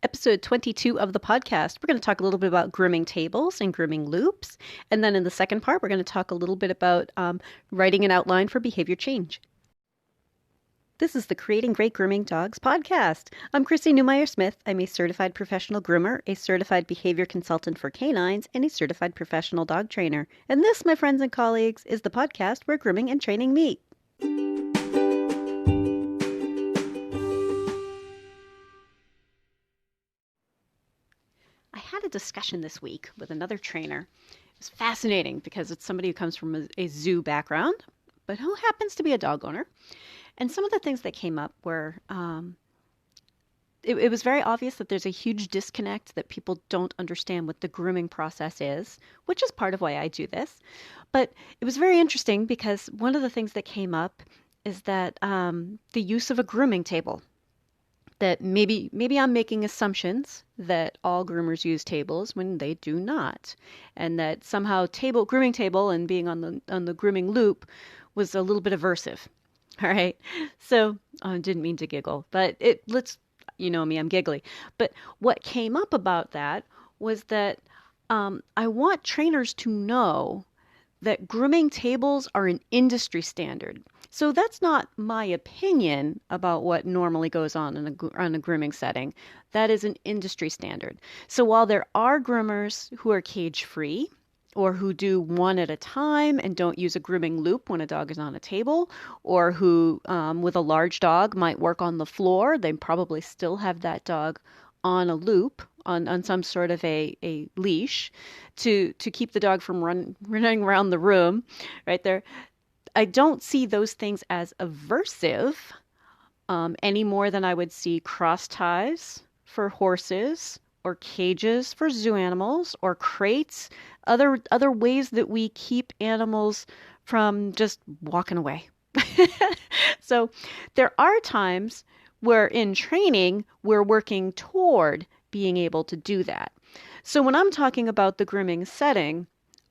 Episode 22 of the podcast. We're going to talk a little bit about grooming tables and grooming loops. And then in the second part, we're going to talk a little bit about writing an outline for behavior change. This is the Creating Great Grooming Dogs podcast. I'm Christy Newmeyer-Smith. I'm a certified professional groomer, a certified behavior consultant for canines, and a certified professional dog trainer. And this, my friends and colleagues, is the podcast where grooming and training meet. I had a discussion this week with another trainer. It was fascinating because it's somebody who comes from a zoo background, but who happens to be a dog owner. And some of the things that came up were, it was very obvious that there's a huge disconnect, that people don't understand what the grooming process is, which is part of why I do this. But it was very interesting because one of the things that came up is that the use of a grooming table. That maybe I'm making assumptions that all groomers use tables when they do not, and that somehow grooming table and being on the grooming loop was a little bit aversive. All right, so I didn't mean to giggle, but you know me, I'm giggly. But what came up about that was that I want trainers to know that grooming tables are an industry standard. So that's not my opinion about what normally goes on in a grooming setting. That is an industry standard. So while there are groomers who are cage-free or who do one at a time and don't use a grooming loop when a dog is on a table, or who, with a large dog, might work on the floor, they probably still have that dog on a loop, on some sort of a leash to keep the dog from running around the room right there. I don't see those things as aversive any more than I would see cross ties for horses or cages for zoo animals or crates, other ways that we keep animals from just walking away. So there are times where in training we're working toward being able to do that. So when I'm talking about the grooming setting,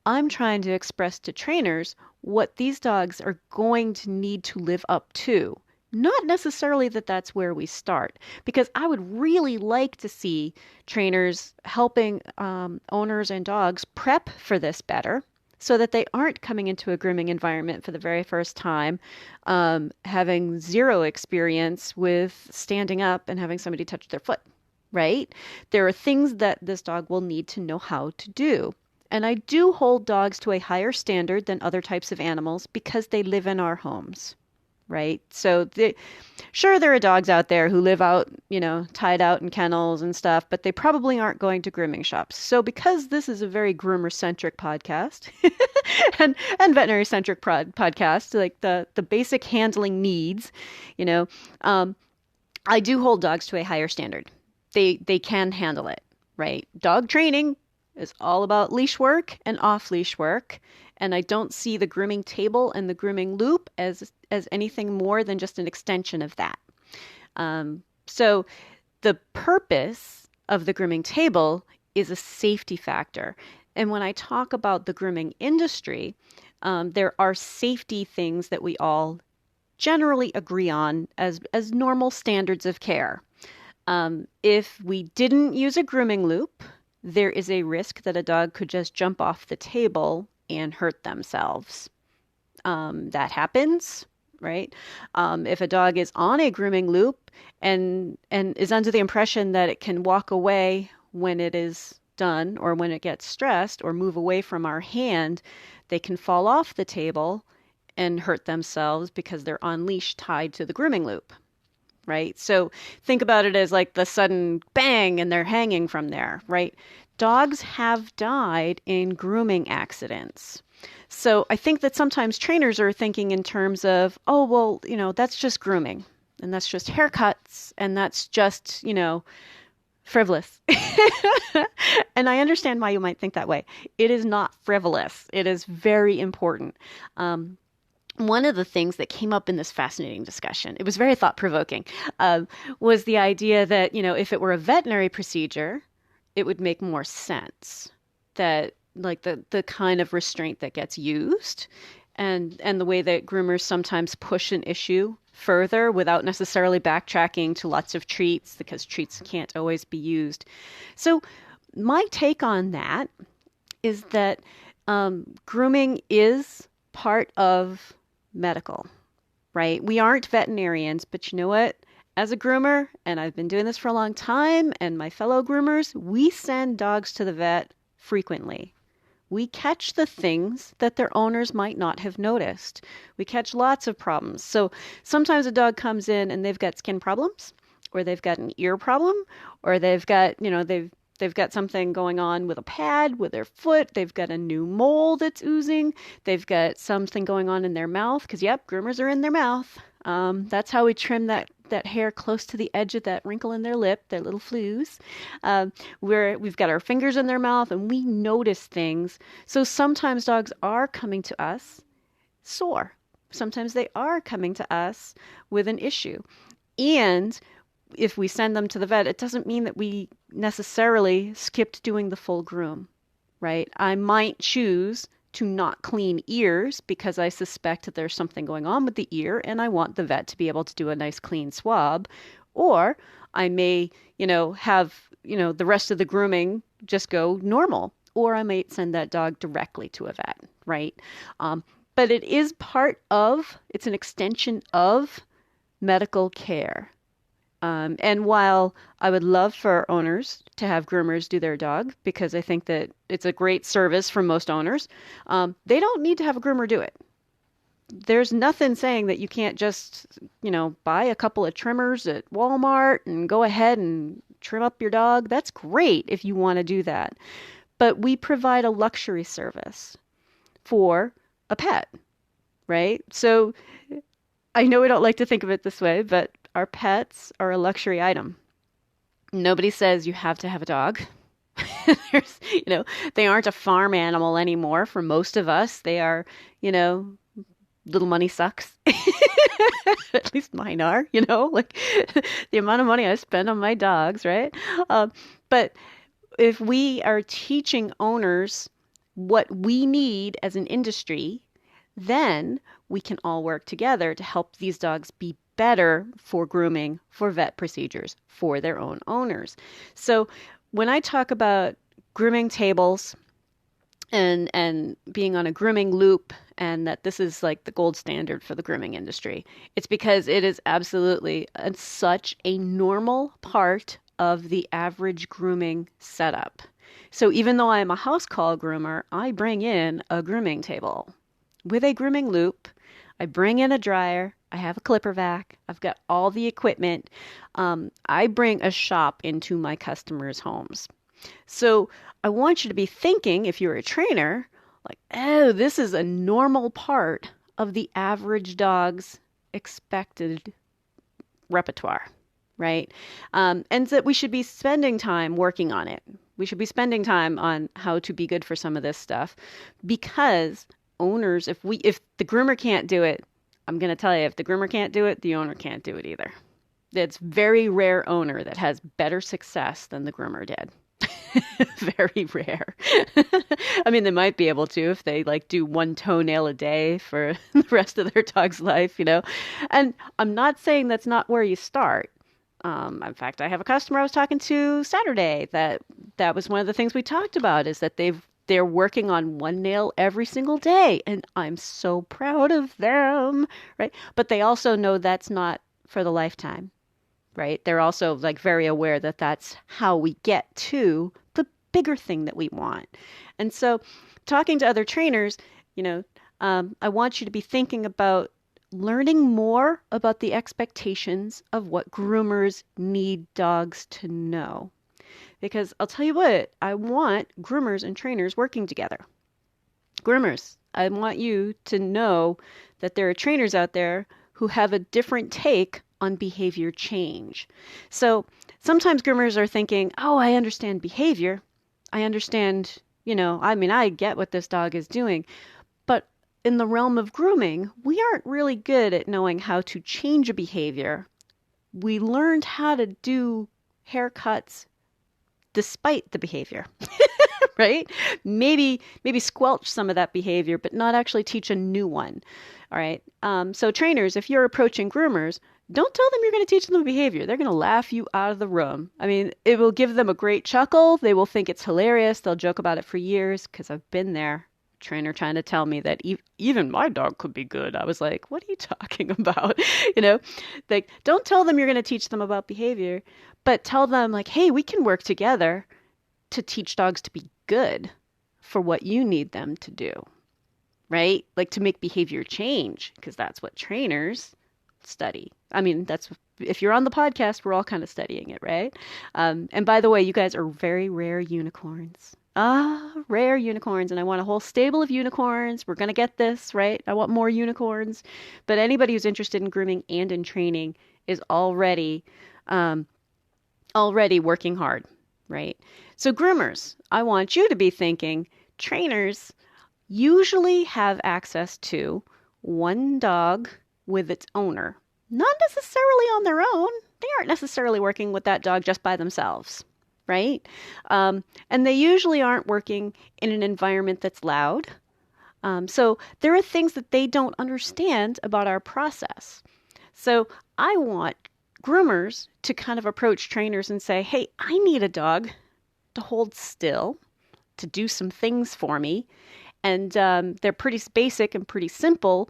I'm trying to express to trainers what these dogs are going to need to live up to. Not necessarily that that's where we start, because I would really like to see trainers helping owners and dogs prep for this better so that they aren't coming into a grooming environment for the very first time, having zero experience with standing up and having somebody touch their foot, right? There are things that this dog will need to know how to do. And I do hold dogs to a higher standard than other types of animals because they live in our homes, right? So sure, there are dogs out there who live out, tied out in kennels and stuff, but they probably aren't going to grooming shops. So because this is a very groomer-centric podcast and veterinary-centric podcast, like the basic handling needs, I do hold dogs to a higher standard. They can handle it, right? Dog training is all about leash work and off-leash work. And I don't see the grooming table and the grooming loop as anything more than just an extension of that. So the purpose of the grooming table is a safety factor. And when I talk about the grooming industry, there are safety things that we all generally agree on as normal standards of care. If we didn't use a grooming loop, there is a risk that a dog could just jump off the table and hurt themselves. That happens, right? If a dog is on a grooming loop and is under the impression that it can walk away when it is done or when it gets stressed or move away from our hand, they can fall off the table and hurt themselves because they're on leash tied to the grooming loop. Right? So think about it as like the sudden bang and they're hanging from there, right? Dogs have died in grooming accidents. So I think that sometimes trainers are thinking in terms of, oh, well, that's just grooming and that's just haircuts and that's just, frivolous. And I understand why you might think that way. It is not frivolous. It is very important. One of the things that came up in this fascinating discussion, it was very thought-provoking, was the idea that, if it were a veterinary procedure, it would make more sense that like the kind of restraint that gets used and the way that groomers sometimes push an issue further without necessarily backtracking to lots of treats because treats can't always be used. So my take on that is that grooming is part of medical, right? We aren't veterinarians, but you know what? As a groomer, and I've been doing this for a long time, and my fellow groomers, we send dogs to the vet frequently. We catch the things that their owners might not have noticed. We catch lots of problems. So sometimes a dog comes in and they've got skin problems, or they've got an ear problem, or they've got, they've got something going on with a pad, with their foot. They've got a new mole that's oozing. They've got something going on in their mouth, because yep, groomers are in their mouth. That's how we trim that hair close to the edge of that wrinkle in their lip, their little flews. We've got our fingers in their mouth and we notice things. So sometimes dogs are coming to us sore. Sometimes they are coming to us with an issue. And if we send them to the vet, it doesn't mean that we necessarily skipped doing the full groom, right? I might choose to not clean ears because I suspect that there's something going on with the ear and I want the vet to be able to do a nice clean swab. Or I may, have, the rest of the grooming just go normal. Or I might send that dog directly to a vet, right? But it is it's an extension of medical care. And while I would love for owners to have groomers do their dog, because I think that it's a great service for most owners, they don't need to have a groomer do it. There's nothing saying that you can't just, buy a couple of trimmers at Walmart and go ahead and trim up your dog. That's great if you want to do that. But we provide a luxury service for a pet, right? So I know we don't like to think of it this way, but our pets are a luxury item. Nobody says you have to have a dog. There's, they aren't a farm animal anymore for most of us. They are, little money sucks. At least mine are, like the amount of money I spend on my dogs, right? But if we are teaching owners what we need as an industry, then we can all work together to help these dogs be better for grooming, for vet procedures, for their own owners. So when I talk about grooming tables and being on a grooming loop, and that this is like the gold standard for the grooming industry, it's because it is absolutely such a normal part of the average grooming setup. So even though I'm a house call groomer, I bring in a grooming table with a grooming loop. I bring in a dryer. I have a clipper vac. I've got all the equipment. I bring a shop into my customers' homes. So I want you to be thinking, if you're a trainer, like, oh, this is a normal part of the average dog's expected repertoire, right? And that we should be spending time working on it. We should be spending time on how to be good for some of this stuff, because owners, if the groomer can't do it, I'm going to tell you, if the groomer can't do it, the owner can't do it either. It's very rare owner that has better success than the groomer did. Very rare. I mean, they might be able to if they do one toenail a day for the rest of their dog's life, And I'm not saying that's not where you start. In fact, I have a customer I was talking to Saturday that was one of the things we talked about, is that they're working on one nail every single day, and I'm so proud of them, right? But they also know that's not for the lifetime, right? They're also very aware that that's how we get to the bigger thing that we want. And so talking to other trainers, I want you to be thinking about learning more about the expectations of what groomers need dogs to know. Because I'll tell you what, I want groomers and trainers working together. Groomers, I want you to know that there are trainers out there who have a different take on behavior change. So sometimes groomers are thinking, oh, I understand behavior. I understand, I get what this dog is doing. But in the realm of grooming, we aren't really good at knowing how to change a behavior. We learned how to do haircuts despite the behavior, right? Maybe squelch some of that behavior, but not actually teach a new one. All right. So trainers, if you're approaching groomers, don't tell them you're going to teach them the behavior. They're going to laugh you out of the room. I mean, it will give them a great chuckle. They will think it's hilarious. They'll joke about it for years because I've been there. Trainer trying to tell me that even my dog could be good. I was like, what are you talking about? You know, like, don't tell them you're going to teach them about behavior, but tell them like, hey, we can work together to teach dogs to be good for what you need them to do, right? Like to make behavior change, because that's what trainers study. I mean, that's if you're on the podcast, we're all kind of studying it, right? And by the way, you guys are very rare unicorns. Rare unicorns, and I want a whole stable of unicorns. We're gonna get this, right? I want more unicorns. But anybody who's interested in grooming and in training is already working hard, right? So groomers, I want you to be thinking trainers usually have access to one dog with its owner, not necessarily on their own. They aren't necessarily working with that dog just by themselves, right? And they usually aren't working in an environment that's loud. So there are things that they don't understand about our process. So I want groomers to kind of approach trainers and say, hey, I need a dog to hold still, to do some things for me. And they're pretty basic and pretty simple,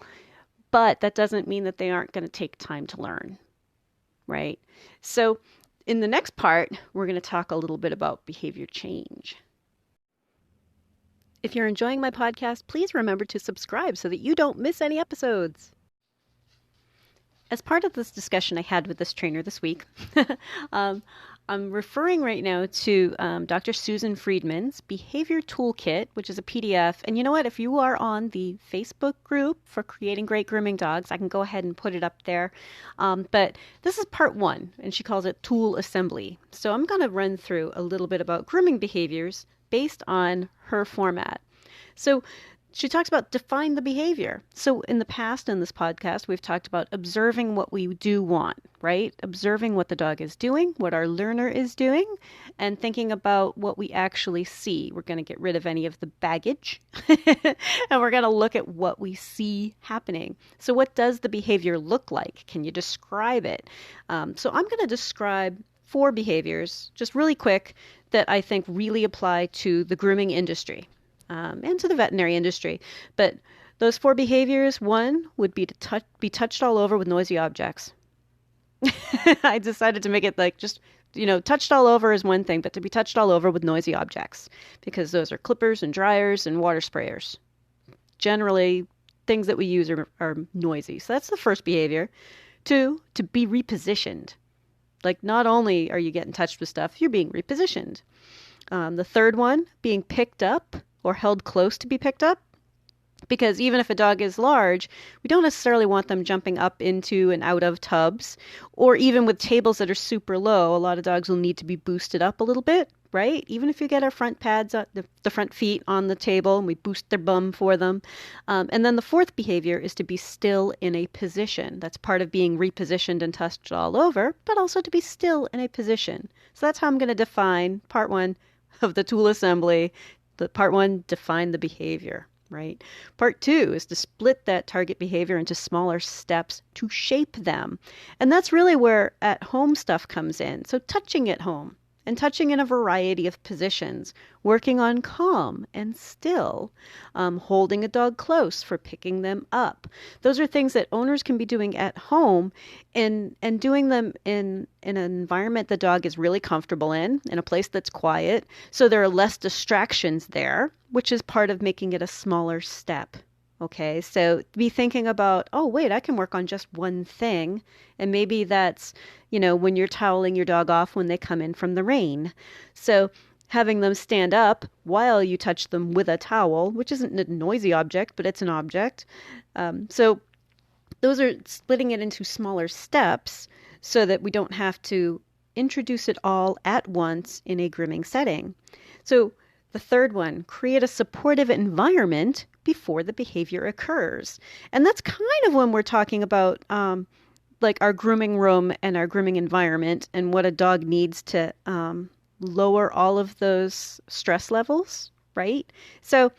but that doesn't mean that they aren't going to take time to learn, right? So in the next part, we're going to talk a little bit about behavior change. If you're enjoying my podcast, please remember to subscribe so that you don't miss any episodes. As part of this discussion I had with this trainer this week, I'm referring right now to Dr. Susan Friedman's Behavior Toolkit, which is a PDF. And you know what? If you are on the Facebook group for Creating Great Grooming Dogs, I can go ahead and put it up there. But this is part 1, and she calls it Tool Assembly. So I'm going to run through a little bit about grooming behaviors based on her format. So she talks about define the behavior. So in the past in this podcast, we've talked about observing what we do want, right? Observing what the dog is doing, what our learner is doing, and thinking about what we actually see. We're going to get rid of any of the baggage, and we're going to look at what we see happening. So what does the behavior look like? Can you describe it? So I'm going to describe 4 behaviors, just really quick, that I think really apply to the grooming industry. And to the veterinary industry. But those 4 behaviors, 1 would be to be touched all over with noisy objects. I decided to make it like just, touched all over is one thing, but to be touched all over with noisy objects, because those are clippers and dryers and water sprayers. Generally, things that we use are noisy. So that's the first behavior. 2, to be repositioned. Like not only are you getting touched with stuff, you're being repositioned. The third one, being picked up or held close to be picked up. Because even if a dog is large, we don't necessarily want them jumping up into and out of tubs, or even with tables that are super low. A lot of dogs will need to be boosted up a little bit, right? Even if you get our front pads, the front feet on the table, and we boost their bum for them. And then the 4th behavior is to be still in a position. That's part of being repositioned and touched all over, but also to be still in a position. So that's how I'm going to define part 1 of the tool assembly. Part 1, define the behavior, right? Part 2 is to split that target behavior into smaller steps to shape them. And that's really where at-home stuff comes in. So touching at home and touching in a variety of positions, working on calm and still, holding a dog close for picking them up. Those are things that owners can be doing at home and doing them in an environment the dog is really comfortable in a place that's quiet. So there are less distractions there, which is part of making it a smaller step. Okay, so be thinking about, oh, wait, I can work on just one thing. And maybe that's, when you're toweling your dog off when they come in from the rain. So having them stand up while you touch them with a towel, which isn't a noisy object, but it's an object. So those are splitting it into smaller steps so that we don't have to introduce it all at once in a grooming setting. So the third one, create a supportive environment before the behavior occurs. And that's kind of when we're talking about like our grooming room and our grooming environment and what a dog needs to lower all of those stress levels, right? So,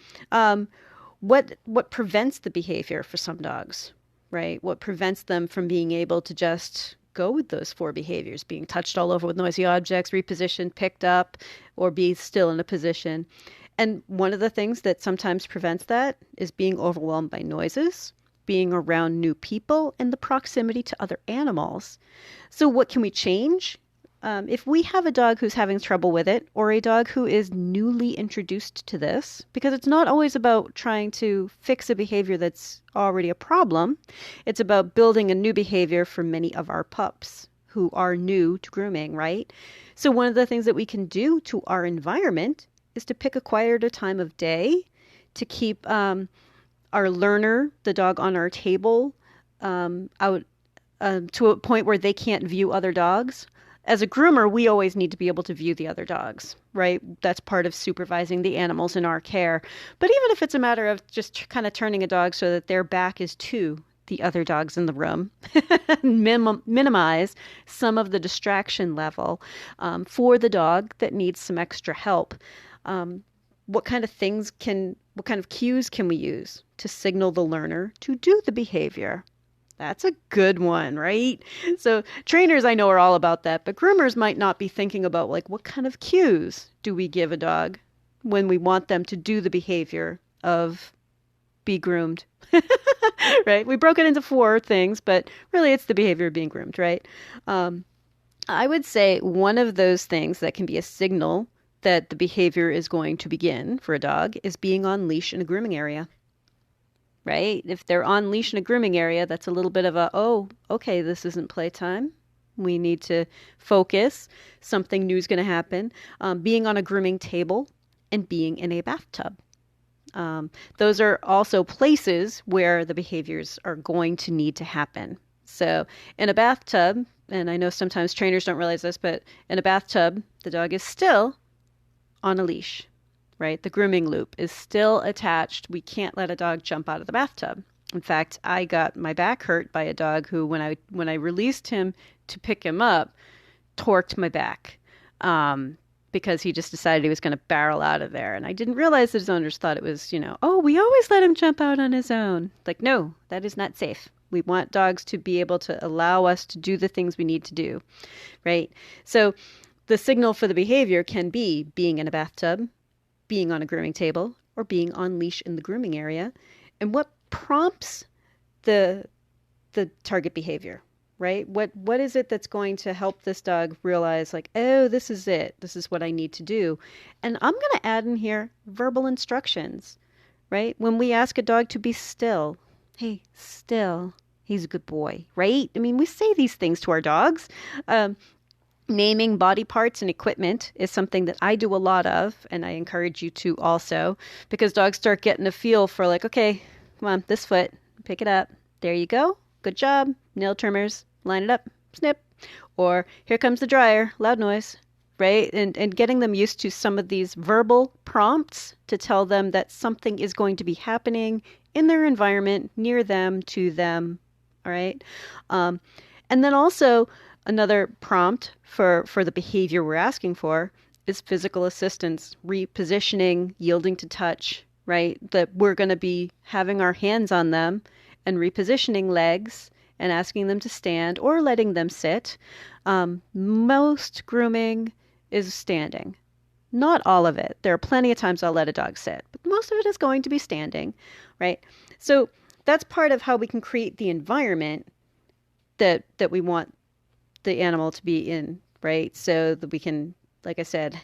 what prevents the behavior for some dogs, right? What prevents them from being able to just go with those four behaviors, being touched all over with noisy objects, repositioned, picked up, or be still in a position. And one of the things that sometimes prevents that is being overwhelmed by noises, being around new people, and the proximity to other animals. So, what can we change? If we have a dog who's having trouble with it, or a dog who is newly introduced to this, because it's not always about trying to fix a behavior that's already a problem, it's about building a new behavior for many of our pups who are new to grooming, right? So, one of the things that we can do to our environment is to pick a quieter time of day to keep our learner, the dog on our table, out to a point where they can't view other dogs. As a groomer, we always need to be able to view the other dogs, right? That's part of supervising the animals in our care. But even if it's a matter of just kind of turning a dog so that their back is to the other dogs in the room, minimize some of the distraction level for the dog that needs some extra help. What kind of cues can we use to signal the learner to do the behavior? That's a good one, right? So trainers I know are all about that, but groomers might not be thinking about like what kind of cues do we give a dog when we want them to do the behavior of be groomed, right? We broke it into four things, but really it's the behavior of being groomed, right? I would say one of those things that can be a signal that the behavior is going to begin for a dog is being on leash in a grooming area. Right? If they're on leash in a grooming area, that's a little bit of a, oh, okay, this isn't playtime. We need to focus. Something new is going to happen. Being on a grooming table and being in a bathtub. Those are also places where the behaviors are going to need to happen. So in a bathtub, and I know sometimes trainers don't realize this, but in a bathtub, the dog is still on a leash. Right? The grooming loop is still attached. We can't let a dog jump out of the bathtub. In fact, I got my back hurt by a dog who, when I released him to pick him up, torqued my back because he just decided he was going to barrel out of there. And I didn't realize that his owners thought it was, oh, we always let him jump out on his own. Like, no, that is not safe. We want dogs to be able to allow us to do the things we need to do, right? So the signal for the behavior can be being in a bathtub, being on a grooming table, or being on leash in the grooming area, and what prompts the target behavior, right? What is it that's going to help this dog realize like, oh, this is it. This is what I need to do. And I'm going to add in here verbal instructions, right? When we ask a dog to be still, hey, still, he's a good boy, right? I mean, we say these things to our dogs. Naming body parts and equipment is something that I do a lot of, and I encourage you to also, because dogs start getting a feel for like, okay, come on, this foot, pick it up. There you go. Good job. Nail trimmers, line it up, snip. Or here comes the dryer, loud noise, right? And getting them used to some of these verbal prompts to tell them that something is going to be happening in their environment, near them, to them, all right? And then also, another prompt for the behavior we're asking for is physical assistance, repositioning, yielding to touch, right? That we're going to be having our hands on them and repositioning legs and asking them to stand or letting them sit. Most grooming is standing. Not all of it. There are plenty of times I'll let a dog sit, but most of it is going to be standing, right? So that's part of how we can create the environment that we want the animal to be in, right? So that we can, like I said,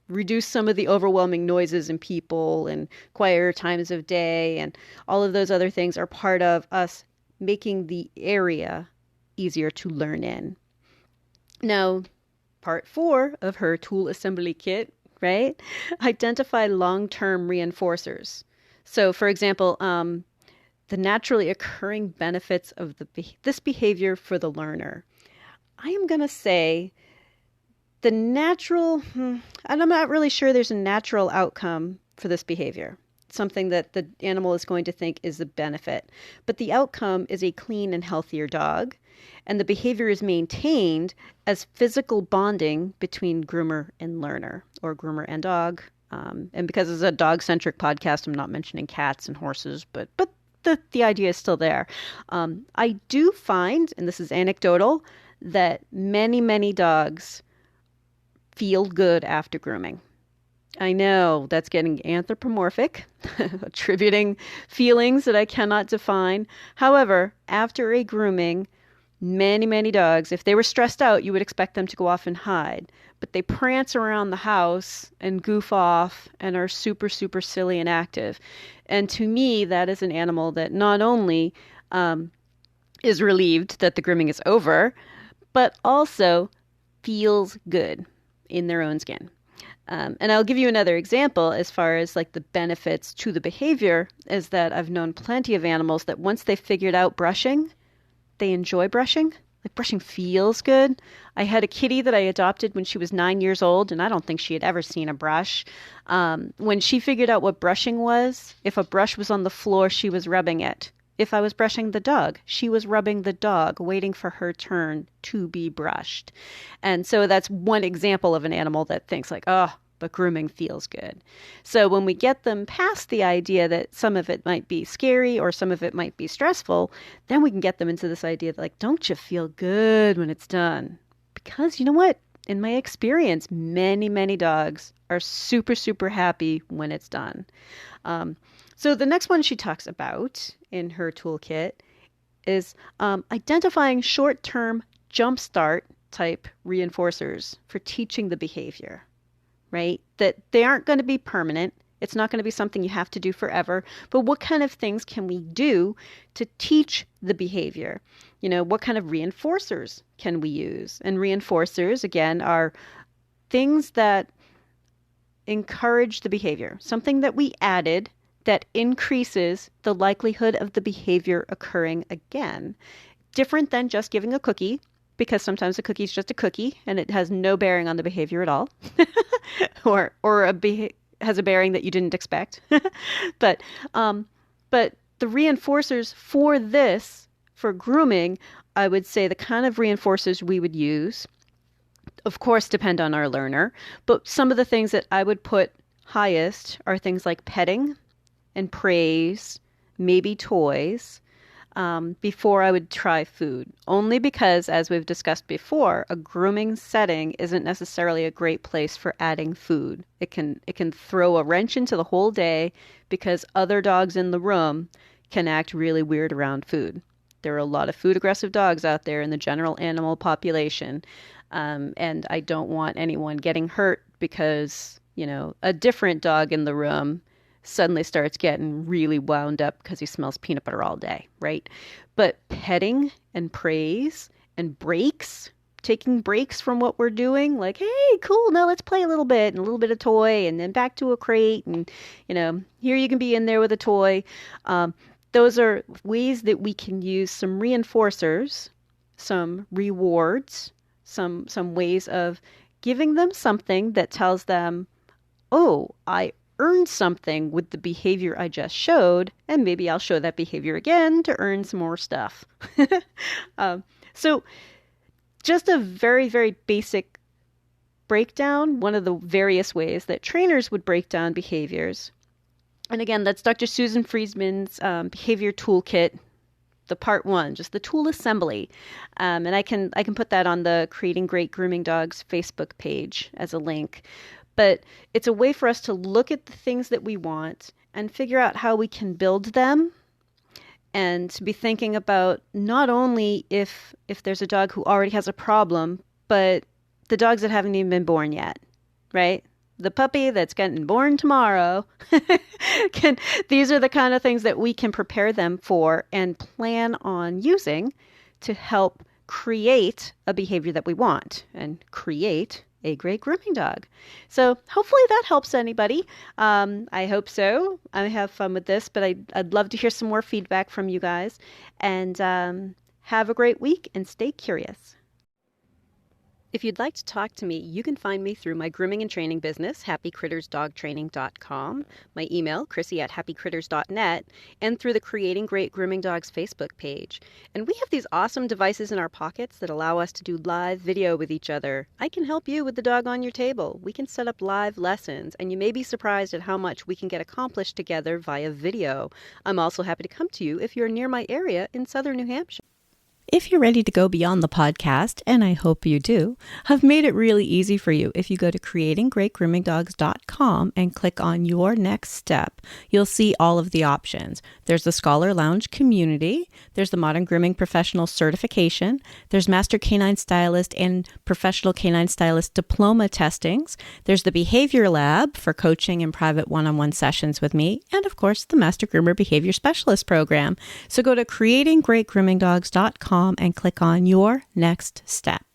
reduce some of the overwhelming noises and people and quieter times of day and all of those other things are part of us making the area easier to learn in. Now, part 4 of her tool assembly kit, right? Identify long-term reinforcers. So, for example, the naturally occurring benefits of this behavior for the learner. I am going to say the natural, and I'm not really sure there's a natural outcome for this behavior. something that the animal is going to think is a benefit. But the outcome is a clean and healthier dog, and the behavior is maintained as physical bonding between groomer and learner, or groomer and dog. And because it's a dog-centric podcast, I'm not mentioning cats and horses, but the idea is still there. I do find, and this is anecdotal, that many dogs feel good after grooming. I know that's getting anthropomorphic, attributing feelings that I cannot define. However, after a grooming, many dogs, if they were stressed out, you would expect them to go off and hide. But they prance around the house and goof off and are super silly and active. And to me, that is an animal that not only is relieved that the grooming is over, but also feels good in their own skin. And I'll give you another example as far as like the benefits to the behavior is that I've known plenty of animals that once they figured out brushing, they enjoy brushing. Like brushing feels good. I had a kitty that I adopted when she was 9 years old, and I don't think she had ever seen a brush. When she figured out what brushing was, if a brush was on the floor, she was rubbing it. If I was brushing the dog, she was rubbing the dog, waiting for her turn to be brushed. And so that's one example of an animal that thinks like, oh, but grooming feels good. So when we get them past the idea that some of it might be scary or some of it might be stressful, then we can get them into this idea that like, don't you feel good when it's done? Because you know what? In my experience, many dogs are super happy when it's done. So the next one she talks about in her toolkit is identifying short-term jumpstart type reinforcers for teaching the behavior, right? That they aren't going to be permanent. It's not going to be something you have to do forever. But what kind of things can we do to teach the behavior? You know, what kind of reinforcers can we use? And reinforcers, again, are things that encourage the behavior, something that we added that increases the likelihood of the behavior occurring again. Different than just giving a cookie, because sometimes a cookie is just a cookie and it has no bearing on the behavior at all, or has a bearing that you didn't expect. But the reinforcers for this, for grooming, I would say the kind of reinforcers we would use, of course, depend on our learner. But some of the things that I would put highest are things like petting and praise, maybe toys, before I would try food. Only because, as we've discussed before, a grooming setting isn't necessarily a great place for adding food. It can throw a wrench into the whole day because other dogs in the room can act really weird around food. There are a lot of food aggressive dogs out there in the general animal population, and I don't want anyone getting hurt because, you know, a different dog in the room suddenly starts getting really wound up because he smells peanut butter all day, right? But petting and praise and breaks, taking breaks from what we're doing, like, hey, cool, now let's play a little bit, and a little bit of toy, and then back to a crate, and, you know, here you can be in there with a toy. Those are ways that we can use some reinforcers, some rewards, some ways of giving them something that tells them, oh, I earn something with the behavior I just showed, and maybe I'll show that behavior again to earn some more stuff. So just a very basic breakdown, one of the various ways that trainers would break down behaviors. And again, that's Dr. Susan Friesman's behavior toolkit, the part 1, just the tool assembly. And I can put that on the Creating Great Grooming Dogs Facebook page as a link. But it's a way for us to look at the things that we want and figure out how we can build them, and to be thinking about not only if there's a dog who already has a problem, but the dogs that haven't even been born yet, right? The puppy that's getting born tomorrow. These are the kind of things that we can prepare them for and plan on using to help create a behavior that we want and create a great grooming dog. So hopefully that helps anybody. I hope so. I have fun with this, but I'd love to hear some more feedback from you guys. And have a great week and stay curious. If you'd like to talk to me, you can find me through my grooming and training business, happycrittersdogtraining.com, my email, chrissy@happycritters.net, and through the Creating Great Grooming Dogs Facebook page. And we have these awesome devices in our pockets that allow us to do live video with each other. I can help you with the dog on your table. We can set up live lessons, and you may be surprised at how much we can get accomplished together via video. I'm also happy to come to you if you're near my area in southern New Hampshire. If you're ready to go beyond the podcast, and I hope you do, I've made it really easy for you. If you go to creatinggreatgroomingdogs.com and click on your next step, you'll see all of the options. There's the Scholar Lounge community, there's the Modern Grooming Professional Certification, there's Master Canine Stylist and Professional Canine Stylist Diploma testings, there's the Behavior Lab for coaching and private one-on-one sessions with me, and of course the Master Groomer Behavior Specialist program. So go to creatinggreatgroomingdogs.com and click on your next step.